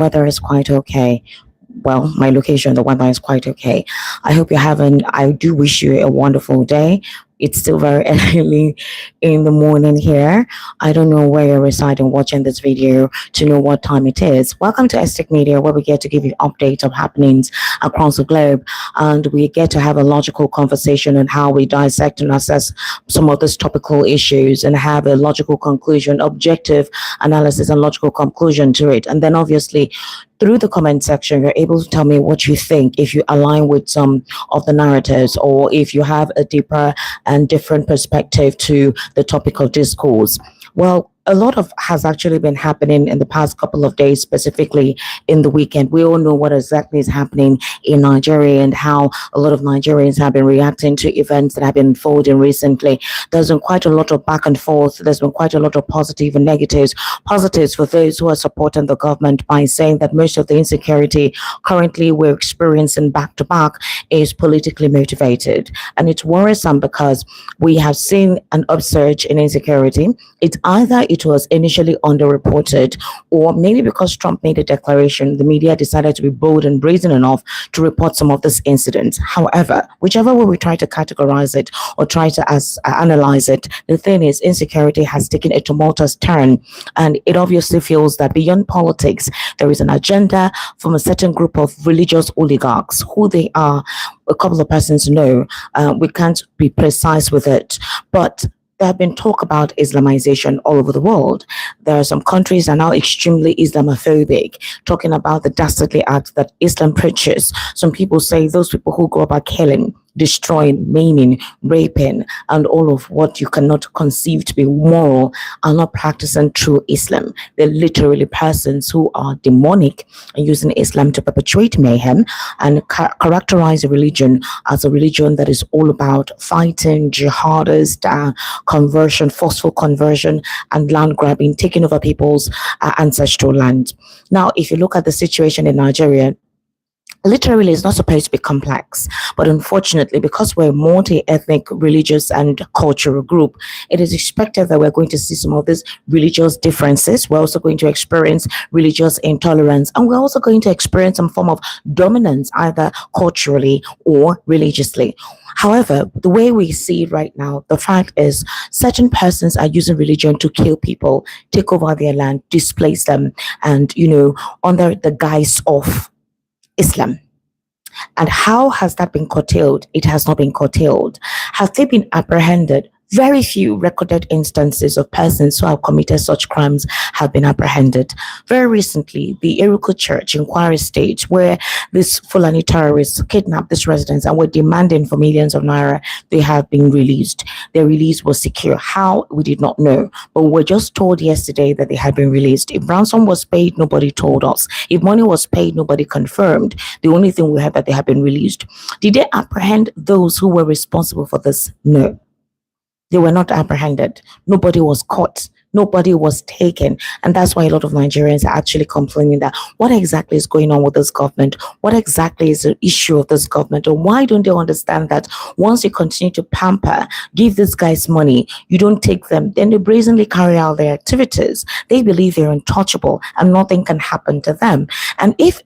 Weather is quite okay. Well, my location, the weather is quite okay. I do wish you a wonderful day. It's still very early in the morning here. I don't know where you're residing watching this video to know what time it is. Welcome to Estate Media, where we get to give you updates of happenings across the globe, and we get to have a logical conversation on how we dissect and assess some of these topical issues and have a logical conclusion, objective analysis and logical conclusion to it. And then obviously through the comment section, you're able to tell me what you think, if you align with some of the narratives, or if you have a deeper and different perspective to the topic of discourse. Well, a lot of has actually been happening in the past couple of days, specifically in the weekend. We all know what exactly is happening in Nigeria and how a lot of Nigerians have been reacting to events that have been unfolding recently. There's been quite a lot of back and forth. There's been quite a lot of positive and negatives. Positives for those who are supporting the government by saying that most of the insecurity currently we're experiencing back to back is politically motivated. And it's worrisome because we have seen an upsurge in insecurity. It's either it was initially underreported, or maybe because Trump made a declaration, the media decided to be bold and brazen enough to report some of these incidents. However, whichever way we try to categorize it or try to analyze it, the thing is, insecurity has taken a tumultuous turn, and it obviously feels that beyond politics, there is an agenda from a certain group of religious oligarchs. Who they are, a couple of persons know. We can't be precise with it, but there have been talk about Islamization all over the world. There are some countries that are now extremely Islamophobic, talking about the dastardly act that Islam preaches. Some people say those people who go about killing, destroying, maiming, raping, and all of what you cannot conceive to be moral are not practicing true Islam. They're literally persons who are demonic and using Islam to perpetuate mayhem and characterize a religion as a religion that is all about fighting, jihadist, conversion, forceful conversion, and land grabbing, taking over people's ancestral land. Now, if you look at the situation in Nigeria, literally it's not supposed to be complex, but unfortunately, because we're a multi-ethnic, religious and cultural group, it is expected that we're going to see some of these religious differences. We're also going to experience religious intolerance, and we're also going to experience some form of dominance, either culturally or religiously. However, the way we see it right now, the fact is certain persons are using religion to kill people, take over their land, displace them, and under the guise of Islam. And how has that been curtailed? It has not been curtailed. Have they been apprehended? Very few recorded instances of persons who have committed such crimes have been apprehended. Very recently, the Eruku Church in Kwara State, where these Fulani terrorists kidnapped these residents and were demanding for millions of naira, they have been released. Their release was secure. How? We did not know. But we were just told yesterday that they had been released. If ransom was paid, nobody told us. If money was paid, nobody confirmed. The only thing we heard that they had been released. Did they apprehend those who were responsible for this? No. They were not apprehended. Nobody was caught. Nobody was taken. And that's why a lot of Nigerians are actually complaining that what exactly is going on with this government? What exactly is the issue of this government? Or why don't they understand that once you continue to pamper, give these guys money, you don't take them, then they brazenly carry out their activities. They believe they're untouchable and nothing can happen to them. And if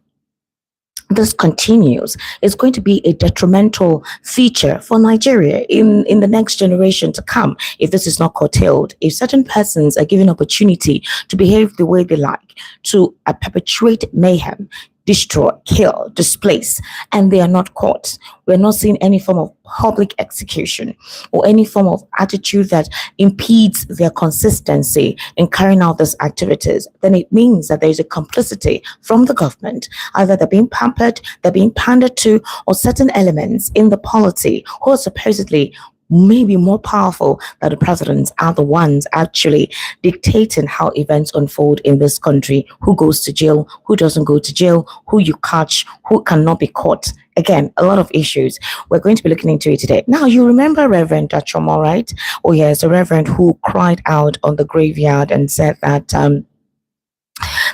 this continues, it's going to be a detrimental feature for Nigeria in the next generation to come if this is not curtailed. If certain persons are given opportunity to behave the way they like, to perpetuate mayhem, destroy, kill, displace, and they are not caught. We're not seeing any form of public execution or any form of attitude that impedes their consistency in carrying out these activities. Then it means that there is a complicity from the government. Either they're being pampered, they're being pandered to, or certain elements in the polity who are supposedly maybe more powerful than the presidents are the ones actually dictating how events unfold in this country. Who goes to jail, who doesn't go to jail, who you catch, who cannot be caught. Again, a lot of issues. We're going to be looking into it today. Now, you remember Reverend Dachomo, right? Oh yes, a reverend who cried out on the graveyard and said that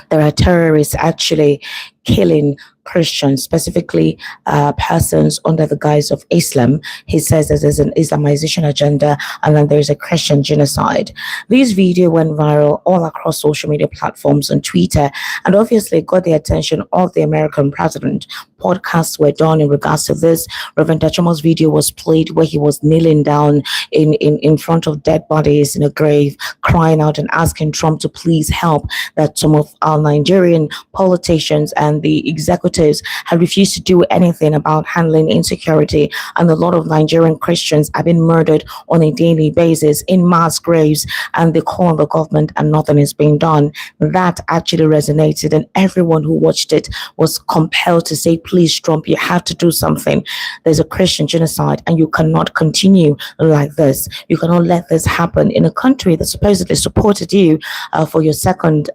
there are terrorists actually killing Christians, specifically persons under the guise of Islam. He says that there's an Islamization agenda and then there's a Christian genocide. This video went viral all across social media platforms on Twitter and obviously got the attention of the American president. Podcasts were done in regards to this. Reverend Dachomo's video was played where he was kneeling down in front of dead bodies in a grave, crying out and asking Trump to please help, that some of our Nigerian politicians and the executives have refused to do anything about handling insecurity, and a lot of Nigerian Christians have been murdered on a daily basis in mass graves, and they call the government and nothing is being done. That actually resonated, and everyone who watched it was compelled to say, please, Trump, you have to do something. There's a Christian genocide and you cannot continue like this. You cannot let this happen in a country that supposedly supported you for your second,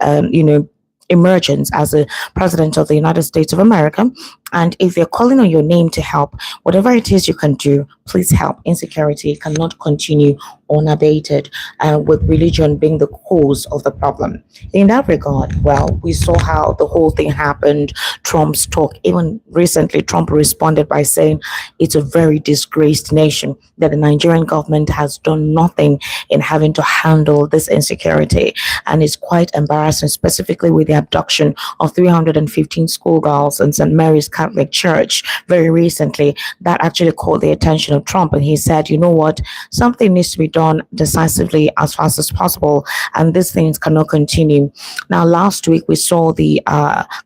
emergence as a president of the United States of America. And if they're calling on your name to help, whatever it is you can do, please help. Insecurity cannot continue unabated, with religion being the cause of the problem. In that regard, well, we saw how the whole thing happened. Trump's talk, even recently, Trump responded by saying it's a very disgraced nation, that the Nigerian government has done nothing in having to handle this insecurity. And it's quite embarrassing, specifically with the abduction of 315 schoolgirls in St. Mary's Catholic Church very recently. That actually caught the attention of Trump, and he said, you know what, something needs to be done decisively as fast as possible, and these things cannot continue. Now, last week we saw the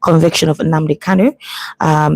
conviction of Nnamdi Kanu,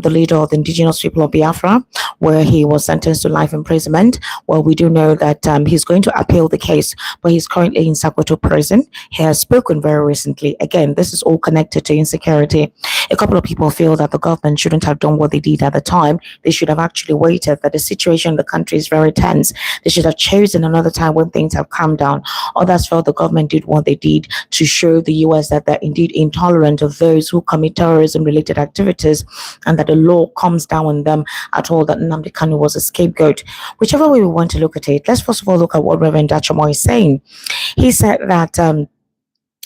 the leader of the indigenous people of Biafra, where he was sentenced to life imprisonment. Well, we do know that he's going to appeal the case, but he's currently in Sokoto prison. He has spoken very recently. Again, this is all connected to insecurity. A couple of people feel that the government shouldn't have done what they did at the time. They should have actually waited, that the situation in the country is very tense. They should have chosen another time when things have calmed down. Others felt the government did what they did to show the US that they're indeed intolerant of those who commit terrorism-related activities, and that the law comes down on them at all, that Nnamdi Kanu was a scapegoat. Whichever way we want to look at it, let's first of all look at what Reverend Dachomo is saying. He said that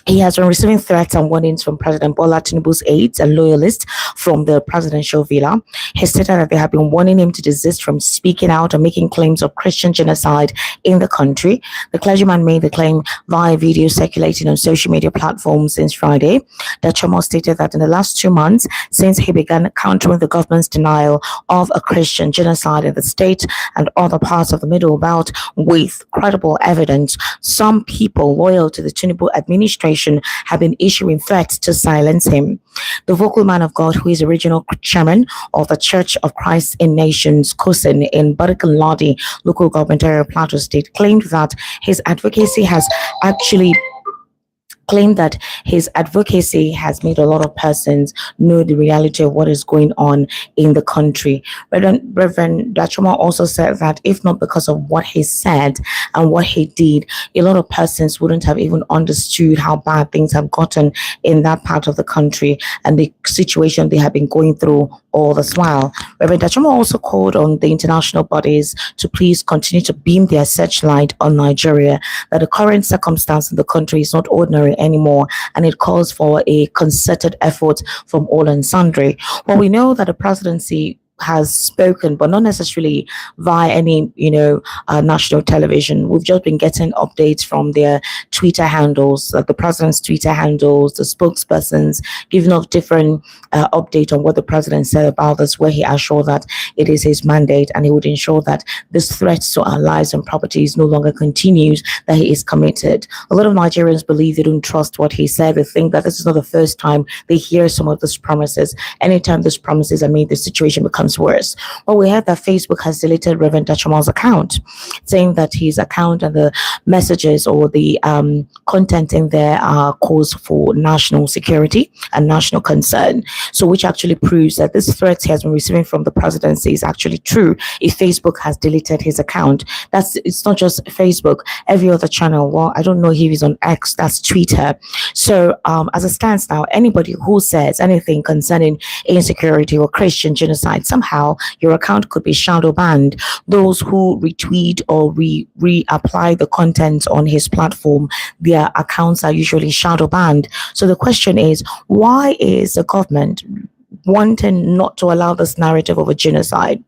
he has been receiving threats and warnings from President Bola Tinubu's aides and loyalists from the presidential villa. He stated that they have been warning him to desist from speaking out and making claims of Christian genocide in the country. The clergyman made the claim via video circulating on social media platforms since Friday. Dachomo stated that in the last 2 months, since he began countering the government's denial of a Christian genocide in the state and other parts of the Middle Belt with credible evidence, some people loyal to the Tinubu administration have been issuing threats to silence him. The vocal man of God, who is original chairman of the Church of Christ in Nations, COSIN, in Barikan Lodi, local government area of Plateau State, claimed that his advocacy has made a lot of persons know the reality of what is going on in the country. Reverend Dachomo also said that if not because of what he said and what he did, a lot of persons wouldn't have even understood how bad things have gotten in that part of the country and the situation they have been going through all this while. Reverend Dachomo also called on the international bodies to please continue to beam their searchlight on Nigeria, that the current circumstance in the country is not ordinary anymore, and it calls for a concerted effort from all and sundry. Well, we know that the presidency has spoken, but not necessarily via any, national television. We've just been getting updates from their Twitter handles, like the president's Twitter handles, the spokespersons giving off different update on what the president said about this, where he assured that it is his mandate and he would ensure that this threat to our lives and properties no longer continues, that he is committed. A lot of Nigerians believe they don't trust what he said. They think that this is not the first time they hear some of these promises. Anytime these promises are made, the situation becomes worse. Well, we heard that Facebook has deleted Reverend Dachomo's account, saying that his account and the messages or the content in there are cause for national security and national concern. So, which actually proves that this threat he has been receiving from the presidency is actually true. If Facebook has deleted his account, it's not just Facebook. Every other channel. Well, I don't know if he's on X. That's Twitter. So, as it stands now, anybody who says anything concerning insecurity or Christian genocide, somehow your account could be shadow banned. Those who retweet or reapply the content on his platform, their accounts are usually shadow banned. So the question is, why is the government wanting not to allow this narrative of a genocide.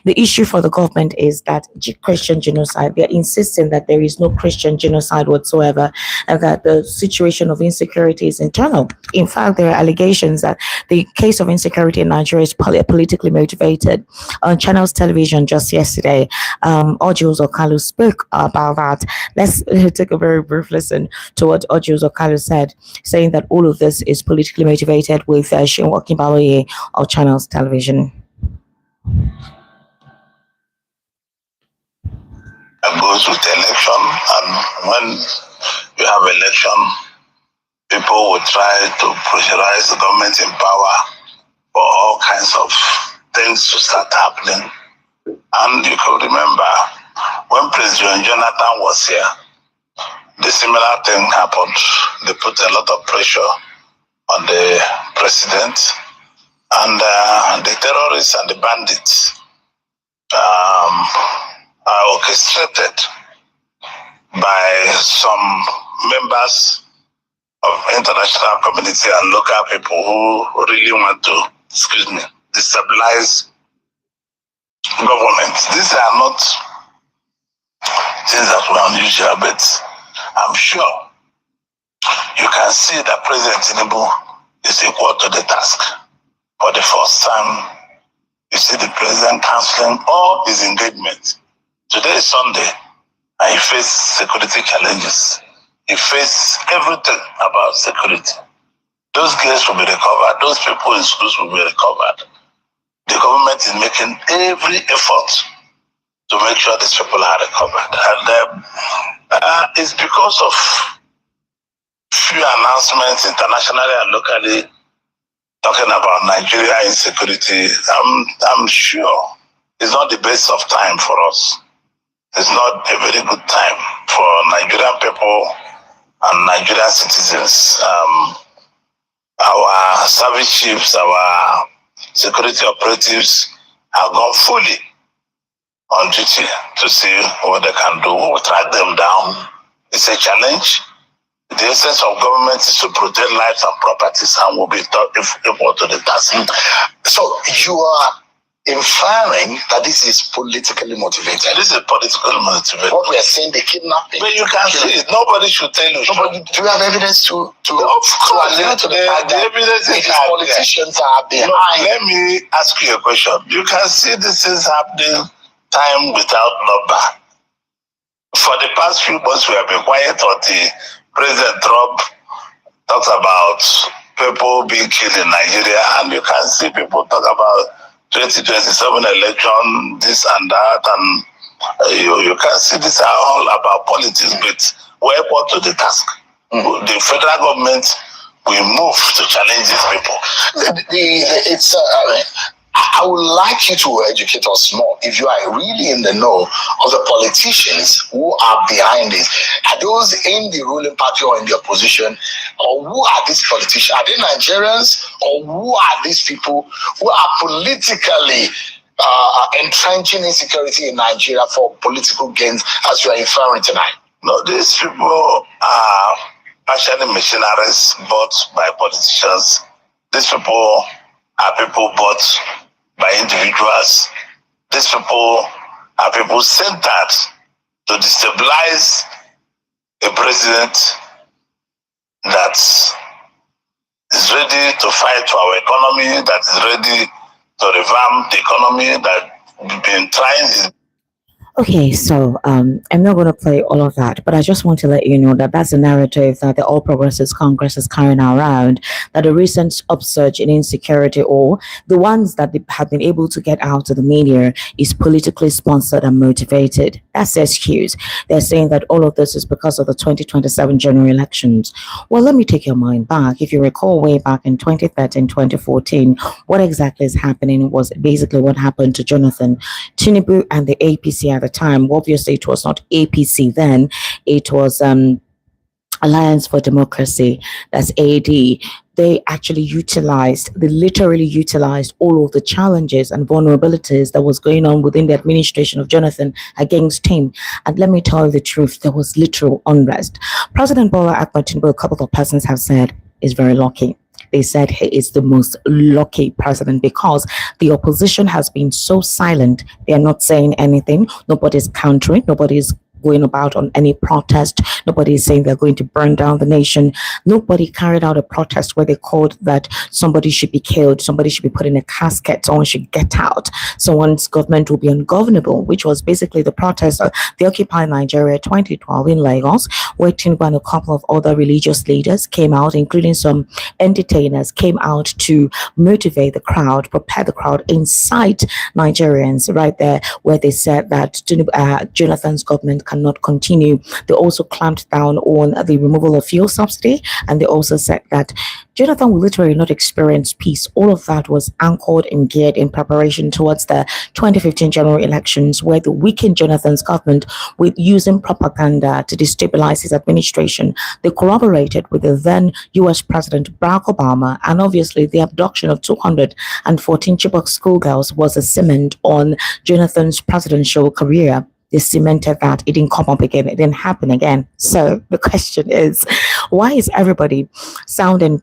The issue for the government is that Christian genocide, they're insisting that there is no Christian genocide whatsoever and that the situation of insecurity is internal. In fact, there are allegations that the case of insecurity in Nigeria is politically motivated. On Channels Television just yesterday, Ojus Okalu spoke about that. Let's take a very brief listen to what Ojus Okalu said, saying that all of this is politically motivated with Shinwa Kimbaloye of Channels Television. Goes with election, and when you have election, people will try to pressurize the government in power for all kinds of things to start happening. And you could remember when President Jonathan was here, the similar thing happened. They put a lot of pressure on the president, and the terrorists and the bandits are orchestrated by some members of international community and local people who really want to, destabilize government. These are not things that were unusual, but I'm sure you can see that President Tinubu is equal to the task. For the first time, you see the president cancelling all his engagement. Today is Sunday, and he faces security challenges. He faces everything about security. Those girls will be recovered. Those people in schools will be recovered. The government is making every effort to make sure these people are recovered. And it's because of few announcements internationally and locally talking about Nigeria insecurity. I'm sure it's not the best of time for us. It's not a very good time for Nigerian people and Nigerian citizens. Our service chiefs, our security operatives have gone fully on duty to see what they can do. We'll track them down. It's a challenge. The essence of government is to protect lives and properties, and we'll be equal to the task. So you are inferring that this is politically motivated. This is politically motivated. What we are saying, the kidnapping. But you can see it. Nobody should tell you. Do you have evidence to of course, to the fact that evidence is politicians are behind? No, let me ask you a question. You can see this is happening time without number. For the past few months, we have been quiet until President Trump talks about people being killed in Nigeria, and you can see people talk about 2027 election, this and that, and you can see these are all about politics, but we're equal to the task. The federal government will move to challenge these people. I would like you to educate us more. If you are really in the know of the politicians who are behind this, are those in the ruling party or in the opposition, or who are these politicians? Are they Nigerians, or who are these people who are politically entrenching insecurity in Nigeria for political gains, as you are inferring tonight? No, these people are actually machineries bought by politicians. These people are people bought by individuals. These people are people centered to destabilize a president that is ready to fight for our economy, that is ready to revamp the economy, that we've been trying his. Okay, so I'm not going to play all of that, but I just want to let you know that that's the narrative that the All Progressives Congress is carrying around, that the recent upsurge in insecurity, or the ones that they have been able to get out to the media, is politically sponsored and motivated. That's the excuse. They're saying that all of this is because of the 2027 general elections. Well, let me take your mind back. If you recall way back in 2013, 2014, what exactly is happening was basically what happened to Jonathan Tinubu and the APC at the time. Obviously, it was not APC then. It was Alliance for Democracy, that's AD. They literally utilized all of the challenges and vulnerabilities that was going on within the administration of Jonathan against him. And let me tell you the truth, there was literal unrest. President Bola Tinubu, a couple of persons have said, is very lucky. They said he is the most lucky president because the opposition has been so silent. They are not saying anything. Nobody's countering. Nobody's going about on any protest. Nobody is saying they're going to burn down the nation. Nobody carried out a protest where they called that somebody should be killed, somebody should be put in a casket, someone should get out, someone's government will be ungovernable, which was basically the protest of the Occupy Nigeria 2012 in Lagos, where Tinubu and a couple of other religious leaders came out, including some entertainers, came out to motivate the crowd, prepare the crowd, incite Nigerians right there, where they said that Jonathan's government cannot continue. They also clamped down on the removal of fuel subsidy, and they also said that Jonathan will literally not experience peace. All of that was anchored and geared in preparation towards the 2015 general elections, where they weakened Jonathan's government with using propaganda to destabilize his administration. They collaborated with the then US President Barack Obama, and obviously the abduction of 214 Chibok schoolgirls was a cement on Jonathan's presidential career. They cemented that. It didn't come up again. It didn't happen again. So the question is, why is everybody sounding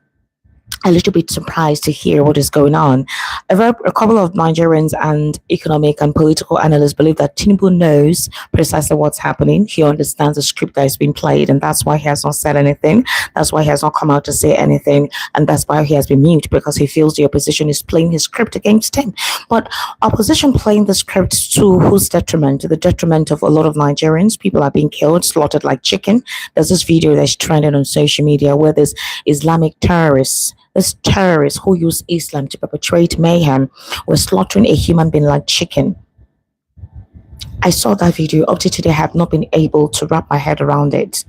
a little bit surprised to hear what is going on? A couple of Nigerians and economic and political analysts believe that Tinubu knows precisely what's happening. He understands the script that is being played, and that's why he has not said anything. That's why he has not come out to say anything, and that's why he has been mute, because he feels the opposition is playing his script against him. But opposition playing the script to whose detriment? To the detriment of a lot of Nigerians. People are being killed, slaughtered like chicken. There's this video that's trending on social media where there's Islamic terrorists. These terrorists who use Islam to perpetrate mayhem were slaughtering a human being like chicken. I saw that video. Up to today, I have not been able to wrap my head around it.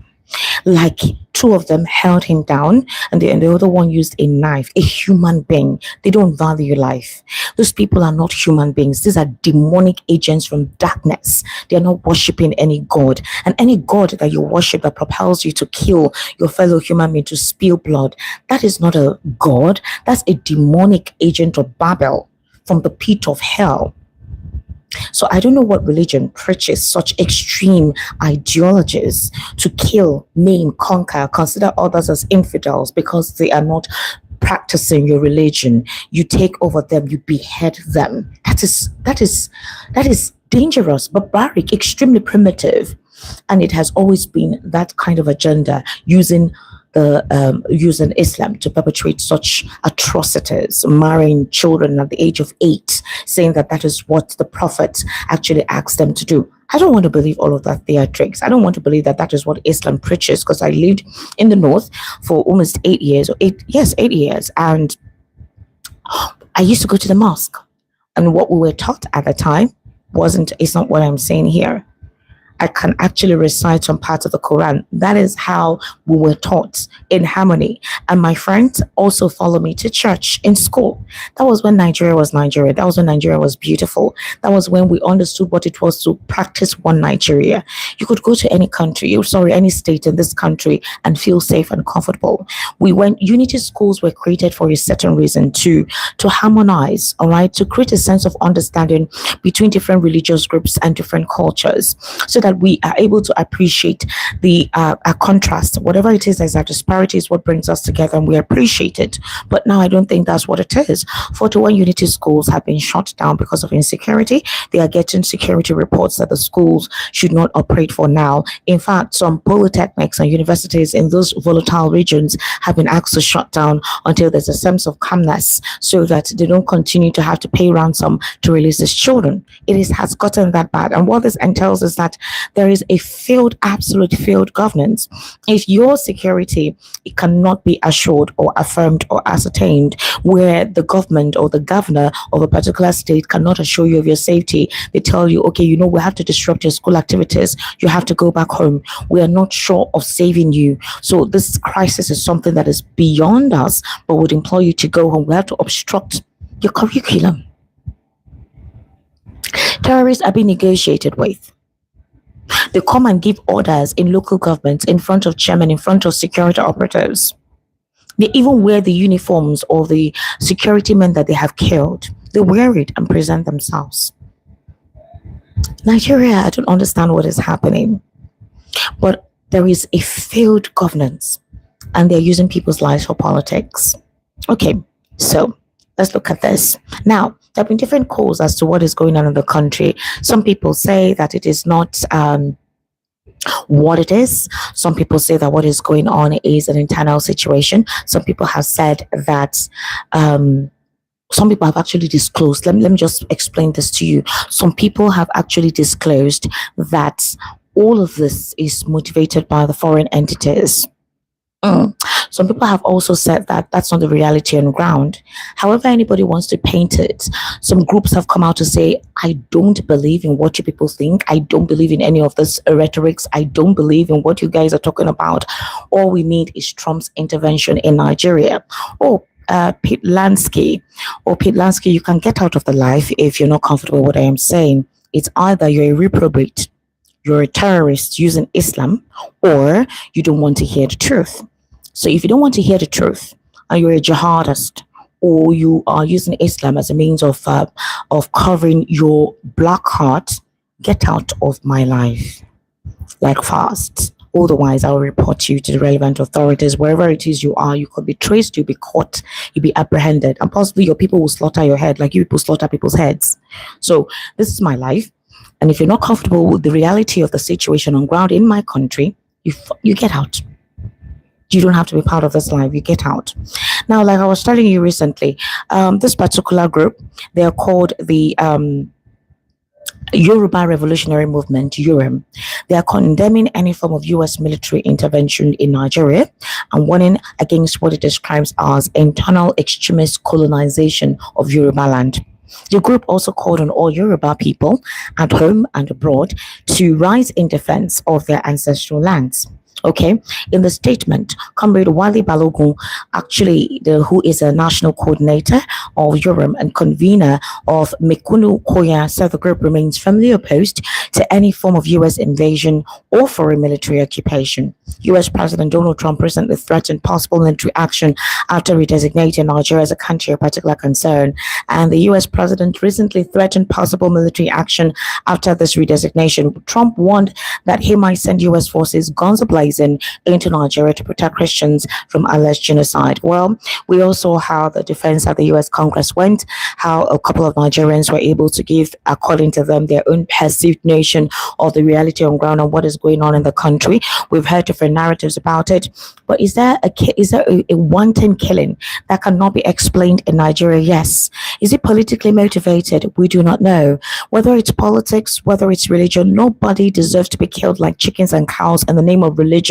Like, two of them held him down, and the other one used a knife. A human being. They don't value life. Those people are not human beings. These are demonic agents from darkness. They are not worshiping any god. And any god that you worship that propels you to kill your fellow human being, to spill blood, that is not a god. That's a demonic agent of Babel from the pit of hell. So I don't know what religion preaches such extreme ideologies to kill, maim, conquer, consider others as infidels because they are not practicing your religion. You take over them, you behead them. That is dangerous, barbaric, extremely primitive. And it has always been that kind of agenda, using Islam to perpetrate such atrocities, marrying children at the age of 8, saying that that is what the prophet actually asked them to do. I don't want to believe all of that theatrics. I don't want to believe that that is what Islam preaches, because I lived in the north for almost 8 years, 8 years, and I used to go to the mosque, and what we were taught at the time it's not what I'm saying here. I can actually recite some parts of the Quran. That is how we were taught, in harmony. And my friends also follow me to church in school. That was when Nigeria was Nigeria. That was when Nigeria was beautiful. That was when we understood what it was to practice one Nigeria. You could go to any any state in this country and feel safe and comfortable. Unity schools were created for a certain reason, to harmonize, all right, to create a sense of understanding between different religious groups and different cultures, so that we are able to appreciate the contrast. Whatever it is, there's a disparity is what brings us together, and we appreciate it. But now I don't think that's what it is. 41 unity schools have been shut down because of insecurity. They are getting security reports that the schools should not operate for now. In fact, some polytechnics and universities in those volatile regions have been asked to shut down until there's a sense of calmness, so that they don't continue to have to pay ransom to release these children. Has gotten that bad. And what this entails is that there is a absolute failed governance. If your security, it cannot be assured or affirmed or ascertained, where the government or the governor of a particular state cannot assure you of your safety, they tell you, okay, we have to disrupt your school activities. You have to go back home. We are not sure of saving you. So this crisis is something that is beyond us, but would implore you to go home. We have to obstruct your curriculum. Terrorists are being negotiated with. They come and give orders in local governments, in front of chairmen, in front of security operatives. They even wear the uniforms of the security men that they have killed. They wear it and present themselves. Nigeria, I don't understand what is happening. But there is a failed governance, and they're using people's lives for politics. Okay, so let's look at this. Now, there have been different calls as to what is going on in the country. Some people say that it is not what it is. Some people say that what is going on is an internal situation. Some people have said that some people have actually disclosed. Let me just explain this to you. Some people have actually disclosed that all of this is motivated by the foreign entities. Some people have also said that that's not the reality on ground. However, anybody wants to paint it. Some groups have come out to say, I don't believe in what you people think. I don't believe in any of this rhetorics. I don't believe in what you guys are talking about. All we need is Trump's intervention in Nigeria. Oh, Pete Lansky. Or Pete Lansky, you can get out of the life if you're not comfortable with what I am saying. It's either you're a reprobate, you're a terrorist using Islam, or you don't want to hear the truth. So if you don't want to hear the truth, and you're a jihadist, or you are using Islam as a means of covering your black heart, get out of my life, like fast. Otherwise, I'll report you to the relevant authorities. Wherever it is you are, you could be traced, you'll be caught, you'll be apprehended, and possibly your people will slaughter your head like you people slaughter people's heads. So this is my life. And if you're not comfortable with the reality of the situation on ground in my country, you get out. You don't have to be part of this life. You get out. Now, like I was telling you recently, this particular group, they are called the Yoruba Revolutionary Movement, UREM. They are condemning any form of U.S. military intervention in Nigeria and warning against what it describes as internal extremist colonization of Yorubaland. The group also called on all Yoruba people at home and abroad to rise in defense of their ancestral lands. Okay, in the statement, Comrade Wale Balogun, who is a national coordinator of UREM and convener of Mekunu Koya, said the group remains firmly opposed to any form of U.S. invasion or foreign military occupation. U.S. President Donald Trump recently threatened possible military action after redesignating Nigeria as a country of particular concern, and the U.S. President recently threatened possible military action after this redesignation. Trump warned that he might send U.S. forces guns ablazing into Nigeria to protect Christians from alleged genocide. Well, we also saw how the defense at the U.S. Congress went, how a couple of Nigerians were able to give, according to them, their own perceived notion of the reality on ground and what is going on in the country. We've heard different narratives about it, but is there a wanton killing that cannot be explained in Nigeria? Yes. Is it politically motivated? We do not know. Whether it's politics, whether it's religion, nobody deserves to be killed like chickens and cows in the name of religion.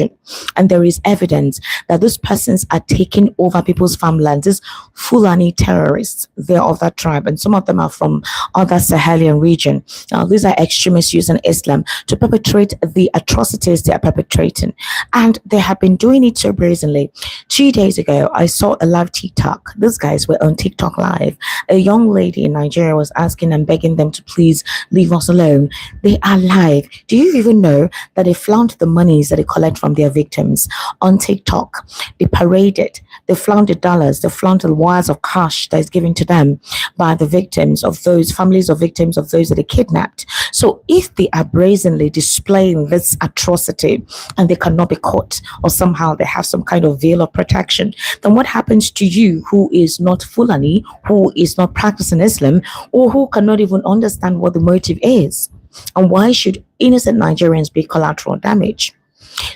And there is evidence that these persons are taking over people's farmlands. These Fulani terrorists, they're of that tribe, and some of them are from other Sahelian region. Now, these are extremists using Islam to perpetrate the atrocities they are perpetrating, and they have been doing it so brazenly. 2 days ago, I saw a live TikTok. These guys were on TikTok live. A young lady in Nigeria was asking and begging them to please leave us alone. They are live. Do you even know that they flaunt the monies that they collect from their victims on TikTok? They parade it. They flaunt the dollars. They flaunt the wires of cash that is given to them by the victims of those families of victims of those that they kidnapped. So if they are brazenly displaying this atrocity and they cannot be caught, or somehow they have some kind of veil of protection, then what happens to you who is not Fulani, who is not practicing Islam, or who cannot even understand what the motive is? And why should innocent Nigerians be collateral damage?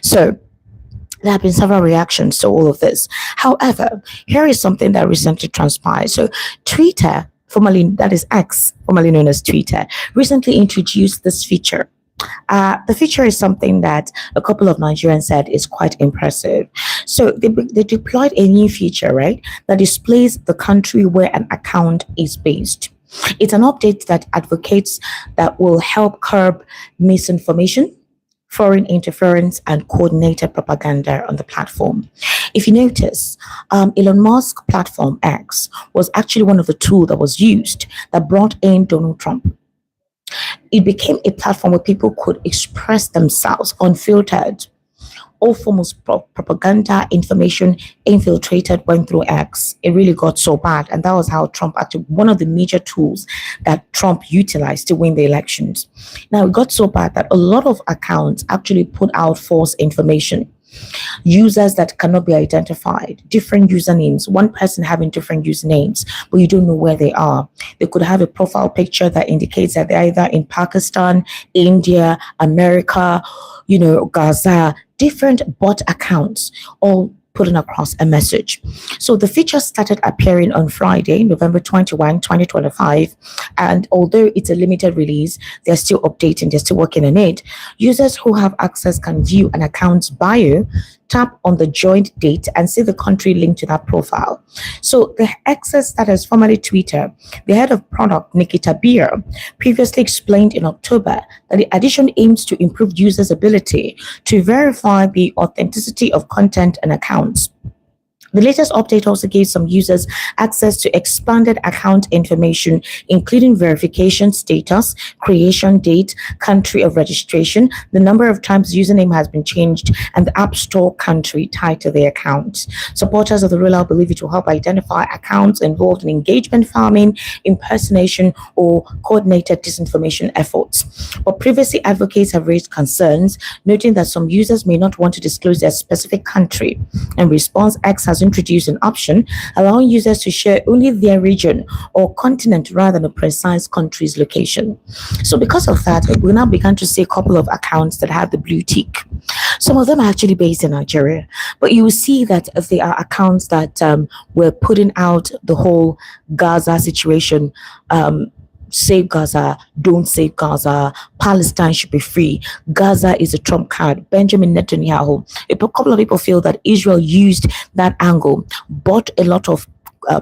So there have been several reactions to all of this. However, here is something that recently transpired. So Twitter, formerly that is X, formerly known as Twitter, recently introduced this feature. The feature is something that a couple of Nigerians said is quite impressive. So they deployed a new feature, right, that displays the country where an account is based. It's an update that advocates that will help curb misinformation, foreign interference, and coordinated propaganda on the platform. If you notice, Elon Musk platform X was actually one of the tools that was used that brought in Donald Trump. It became a platform where people could express themselves unfiltered. All forms of propaganda, information infiltrated, went through X. It really got so bad. And that was how Trump actually, one of the major tools that Trump utilized to win the elections. Now, it got so bad that a lot of accounts actually put out false information. Users that cannot be identified, different usernames, one person having different usernames, but you don't know where they are. They could have a profile picture that indicates that they're either in Pakistan, India, America, Gaza, different bot accounts, all putting across a message. So the feature started appearing on Friday, November 21, 2025. And although it's a limited release, they're still updating, they're still working on it. Users who have access can view an account's bio, tap on the joined date, and see the country linked to that profile. So the access that is formerly Twitter, the head of product, Nikita Beer, previously explained in October that the addition aims to improve users' ability to verify the authenticity of content and accounts. The latest update also gave some users access to expanded account information, including verification status, creation date, country of registration, the number of times username has been changed, and the App Store country tied to the account. Supporters of the rollout believe it will help identify accounts involved in engagement farming, impersonation, or coordinated disinformation efforts. But previously, advocates have raised concerns, noting that some users may not want to disclose their specific country. In response, X has introduced an option allowing users to share only their region or continent rather than a precise country's location. So because of that, we now began to see a couple of accounts that have the blue tick. Some of them are actually based in Nigeria, but you will see that if they are accounts that were putting out the whole Gaza situation, save Gaza, don't save Gaza, Palestine should be free, Gaza is a trump card, Benjamin Netanyahu. A couple of people feel that Israel used that angle, bought a lot of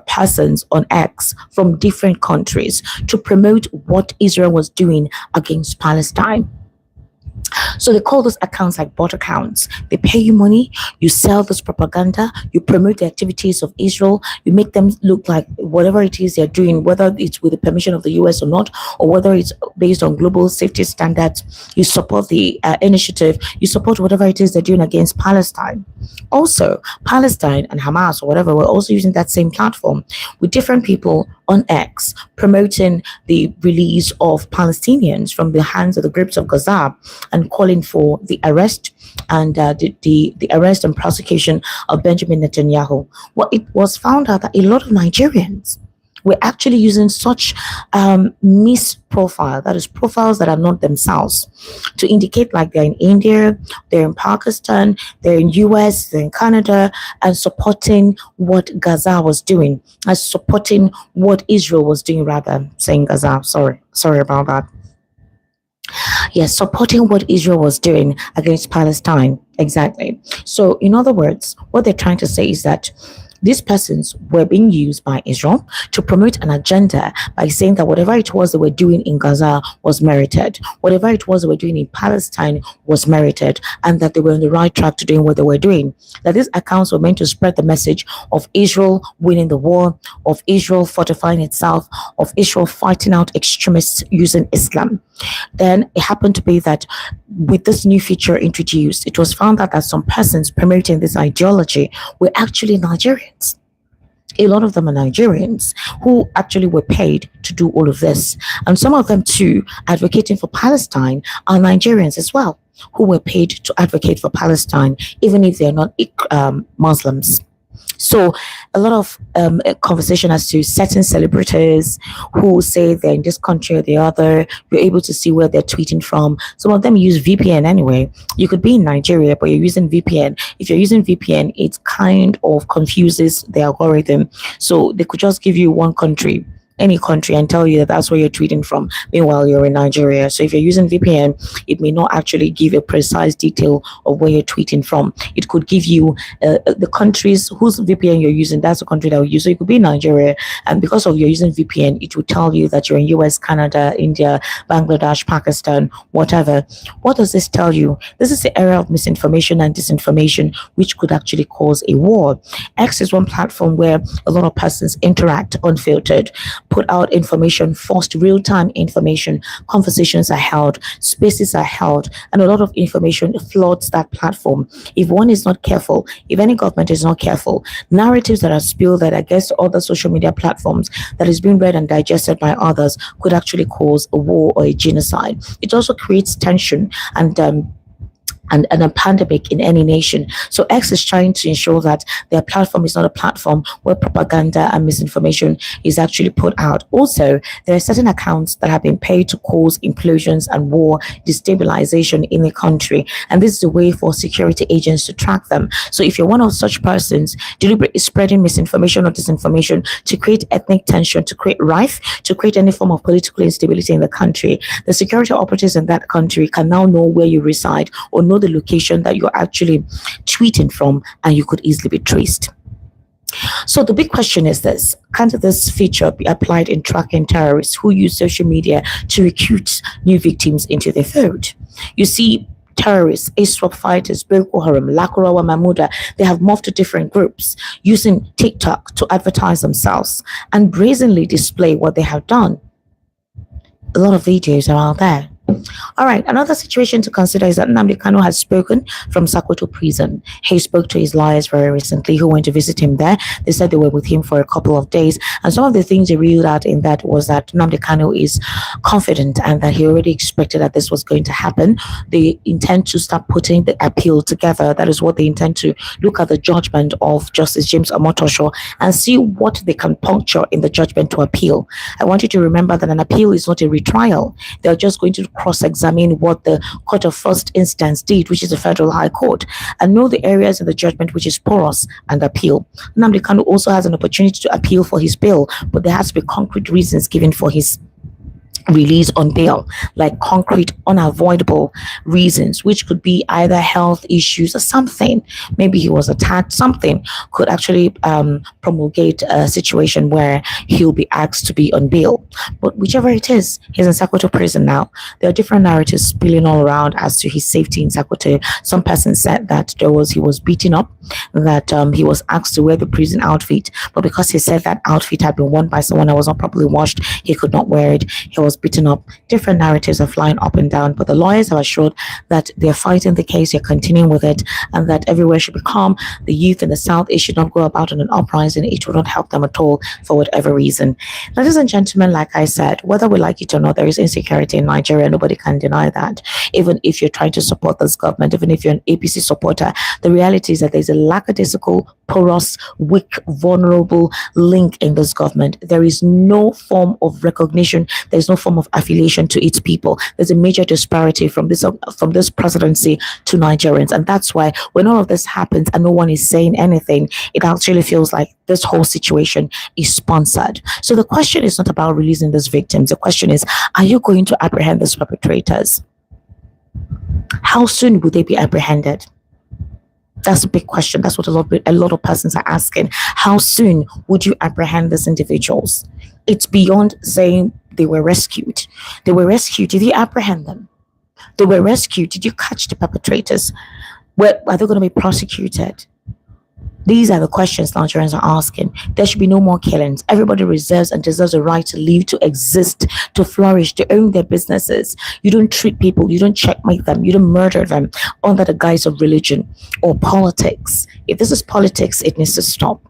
persons on X from different countries to promote what Israel was doing against Palestine. So they call those accounts like bot accounts. They pay you money, you sell this propaganda, you promote the activities of Israel, you make them look like whatever it is they're doing, whether it's with the permission of the US or not, or whether it's based on global safety standards. You support the initiative, you support whatever it is they're doing against Palestine. Also, Palestine and Hamas or whatever were also using that same platform with different people on X promoting the release of Palestinians from the hands of the groups of Gaza and calling for the arrest and the arrest and prosecution of Benjamin Netanyahu. Well, it was found out that a lot of Nigerians were actually using such misprofile, that is profiles that are not themselves, to indicate like they're in India, they're in Pakistan, they're in US, they're in Canada, and supporting what Gaza was doing, as supporting what Israel was doing, rather saying Gaza. Sorry about that. Yes, supporting what Israel was doing against Palestine. Exactly. So, in other words, what they're trying to say is that these persons were being used by Israel to promote an agenda by saying that whatever it was they were doing in Gaza was merited, whatever it was they were doing in Palestine was merited, and that they were on the right track to doing what they were doing. That these accounts were meant to spread the message of Israel winning the war, of Israel fortifying itself, of Israel fighting out extremists using Islam. Then it happened to be that with this new feature introduced, it was found out that some persons promoting this ideology were actually Nigerians. A lot of them are Nigerians who actually were paid to do all of this. And some of them too, advocating for Palestine, are Nigerians as well, who were paid to advocate for Palestine, even if they're not Muslims. So a lot of conversation as to certain celebrities who say they're in this country or the other. You're able to see where they're tweeting from. Some of them use VPN anyway. You could be in Nigeria, but you're using VPN. If you're using VPN, it kind of confuses the algorithm. So they could just give you one country, any country, and tell you that that's where you're tweeting from. Meanwhile, you're in Nigeria. So if you're using VPN, it may not actually give a precise detail of where you're tweeting from. It could give you the countries whose VPN you're using. That's the country that will use. So you could be in Nigeria, and because of you're using VPN, it will tell you that you're in US, Canada, India, Bangladesh, Pakistan, whatever. What does this tell you? This is the area of misinformation and disinformation, which could actually cause a war. X is one platform where a lot of persons interact unfiltered, put out information, forced real-time information, conversations are held, spaces are held, and a lot of information floods that platform. If one is not careful, if any government is not careful, narratives that are spilled that I guess other social media platforms that is being read and digested by others could actually cause a war or a genocide. It also creates tension and and a pandemic in any nation. So X is trying to ensure that their platform is not a platform where propaganda and misinformation is actually put out. Also, there are certain accounts that have been paid to cause implosions and war destabilization in the country. And this is a way for security agents to track them. So if you're one of such persons deliberately spreading misinformation or disinformation to create ethnic tension, to create rife, to create any form of political instability in the country, the security operatives in that country can now know where you reside or know the location that you're actually tweeting from, and you could easily be traced. So the big question is this: can this feature be applied in tracking terrorists who use social media to recruit new victims into their fold? You see, terrorists, ISWAP fighters, Boko Haram, Lakurawa Mahmuda, they have morphed to different groups using TikTok to advertise themselves and brazenly display what they have done. A lot of videos are out there. All right, another situation to consider is that Nnamdi Kanu has spoken from Sokoto prison. He spoke to his lawyers very recently who went to visit him there. They said they were with him for a couple of days. And some of the things they revealed out in that was that Nnamdi Kanu is confident and that he already expected that this was going to happen. They intend to start putting the appeal together. That is what they intend to look at the judgment of Justice James Omotosho and see what they can puncture in the judgment to appeal. I want you to remember that an appeal is not a retrial. They're just going to cross-examine what the court of first instance did, which is the Federal High Court, and know the areas in the judgment which is porous, and appeal. Nnamdi Kanu also has an opportunity to appeal for his bail, but there has to be concrete reasons given for his release on bail, like concrete, unavoidable reasons, which could be either health issues or something. Maybe he was attacked, something could actually promulgate a situation where he'll be asked to be on bail. But whichever it is, he's in Sokoto prison now. There are different narratives spilling all around as to his safety in Sokoto. Some person said that he was beaten up, that he was asked to wear the prison outfit, but because he said that outfit had been worn by someone that was not properly washed, he could not wear it. He was beaten up. Different narratives are flying up and down, but the lawyers have assured that they're fighting the case, they're continuing with it, and that everywhere should be calm. The youth in the South, it should not go about in an uprising. It will not help them at all for whatever reason. Ladies and gentlemen, like I said, whether we like it or not, there is insecurity in Nigeria. Nobody can deny that. Even if you're trying to support this government, even if you're an APC supporter, the reality is that there's a lackadaisical, porous, weak, vulnerable link in this government. There is no form of recognition. There's no form of affiliation to its people. There's a major disparity from this presidency to Nigerians, and that's why when all of this happens and no one is saying anything, it actually feels like this whole situation is sponsored. So the question is not about releasing these victims. The question is, are you going to apprehend these perpetrators? How soon will they be apprehended? That's a big question. That's what a lot of persons are asking. How soon would you apprehend these individuals? It's beyond saying they were rescued. They were rescued. Did you apprehend them? They were rescued. Did you catch the perpetrators? Are they going to be prosecuted? These are the questions Nigerians are asking. There should be no more killings. Everybody reserves and deserves a right to live, to exist, to flourish, to own their businesses. You don't treat people, you don't checkmate them, you don't murder them under the guise of religion or politics. If this is politics, it needs to stop.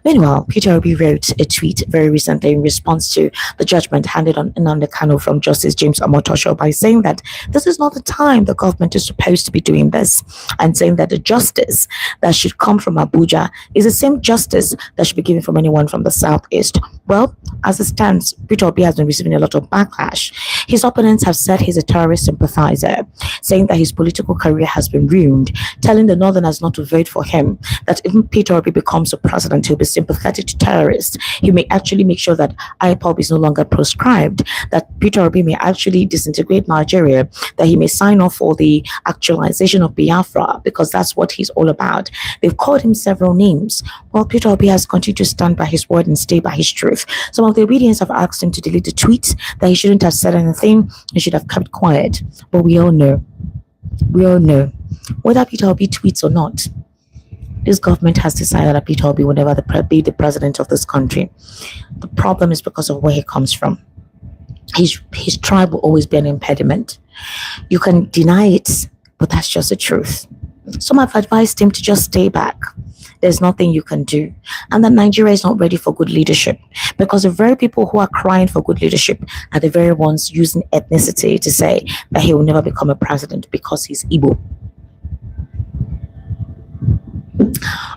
Meanwhile, Peter Obi wrote a tweet very recently in response to the judgment handed on Nnamdi Kanu from Justice James Omotosho by saying that this is not the time the government is supposed to be doing this, and saying that the justice that should come from Abuja is the same justice that should be given from anyone from the Southeast. Well, as it stands, Peter Obi has been receiving a lot of backlash. His opponents have said he's a terrorist sympathizer, saying that his political career has been ruined, telling the Northerners not to vote for him, that if Peter Obi becomes a president, he'll be sympathetic to terrorists. He may actually make sure that IPOB is no longer proscribed, that Peter Obi may actually disintegrate Nigeria, that he may sign off for the actualization of Biafra, because that's what he's all about. They've called him several names. Well, Peter Obi has continued to stand by his word and stay by his truth. Some of the obedience have asked him to delete the tweets, that he shouldn't have said anything, he should have kept quiet. But we all know, whether Peter Obi tweets or not, this government has decided that Peter Obi will never be the president of this country. The problem is because of where he comes from. His tribe will always be an impediment. You can deny it, but that's just the truth. Some have advised him to just stay back. There's nothing you can do. And that Nigeria is not ready for good leadership, because the very people who are crying for good leadership are the very ones using ethnicity to say that he will never become a president because he's Igbo.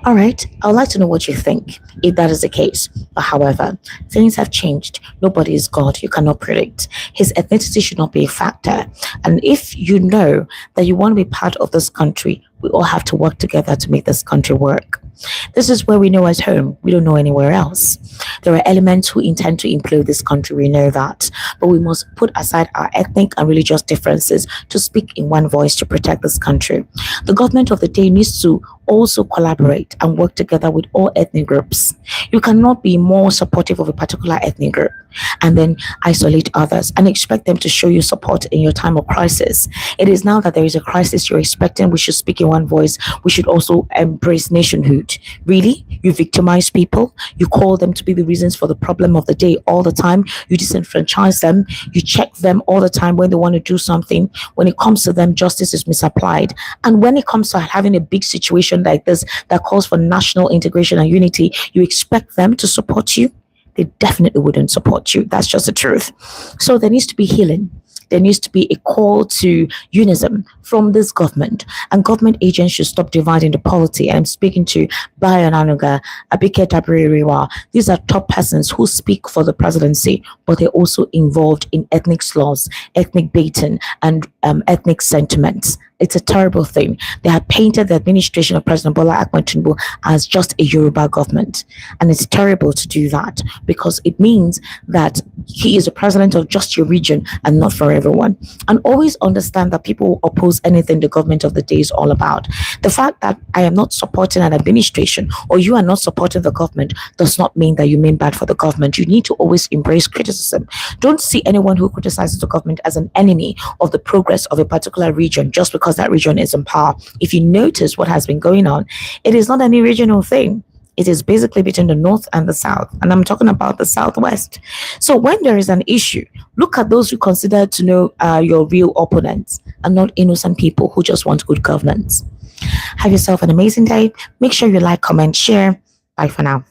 All right, I would like to know what you think if that is the case. But however, things have changed. Nobody is God. You cannot predict. His ethnicity should not be a factor. And if you know that you want to be part of this country, we all have to work together to make this country work. This is where we know at home. We don't know anywhere else. There are elements who intend to implode this country. We know that. But we must put aside our ethnic and religious differences to speak in one voice to protect this country. The government of the day needs to also collaborate and work together with all ethnic groups. You cannot be more supportive of a particular ethnic group and then isolate others and expect them to show you support in your time of crisis. It is now that there is a crisis you're expecting we should speak in one voice. We should also embrace nationhood. Really? You victimize people? You call them to be the reasons for the problem of the day all the time? You disenfranchise them? You check them all the time when they want to do something? When it comes to them, justice is misapplied. And when it comes to having a big situation like this that calls for national integration and unity, you expect them to support you? They definitely wouldn't support you. That's just the truth. So there needs to be healing. There needs to be a call to unison from this government, and government agents should stop dividing the polity. I'm speaking to Bayo Nanuga, Abike Tabriwa. These are top persons who speak for the presidency, but they're also involved in ethnic slurs, ethnic baiting, and ethnic sentiments. It's a terrible thing. They have painted the administration of President Bola Tinubu as just a Yoruba government. And it's terrible to do that because it means that he is a president of just your region and not for everyone. And always understand that people will oppose anything the government of the day is all about. The fact that I am not supporting an administration or you are not supporting the government does not mean that you mean bad for the government. You need to always embrace criticism. Don't see anyone who criticizes the government as an enemy of the progress of a particular region just because that region is in power. If you notice what has been going on, it is not any regional thing. It is basically between the north and the south, and I'm talking about the southwest. So when there is an issue, look at those who consider to know your real opponents and not innocent people who just want good governance. Have yourself an amazing day. Make sure you like, comment, share. Bye for now.